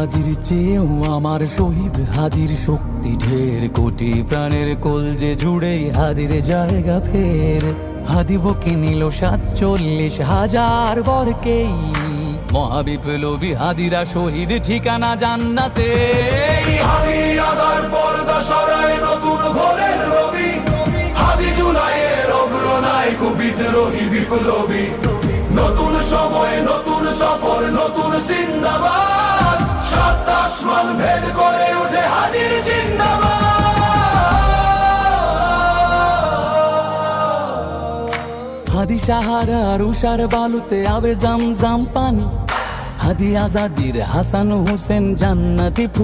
হাদির চেয়েও আমার শহীদ হাদির শক্তি ঢের, কোটি প্রাণের কলজে জুড়ে হাদির জায়গা ফের। হাদি বুকে নিল 47,000 বরকেই, মহাবিপ্লবী হাদিরা শহীদ ঠিকানা জান্নাতে। হাদি আদার পর্দা সরায় নতুন ভোরের রবি, হাদি জুলাইয়ের অগ্রনায়ক বিদ্রোহী বিপ্লবী। নতুন সময় নতুন সফর নতুন জিন্দাবাদ, 7 আসমান ভেদ করে ওঠে হাদির জিন্দাবাদ। হাদি সাহারার উষার বালুতে আবে জামজাম পানি, হাদি আজাদির হাসান হোসেন জান্নাতি।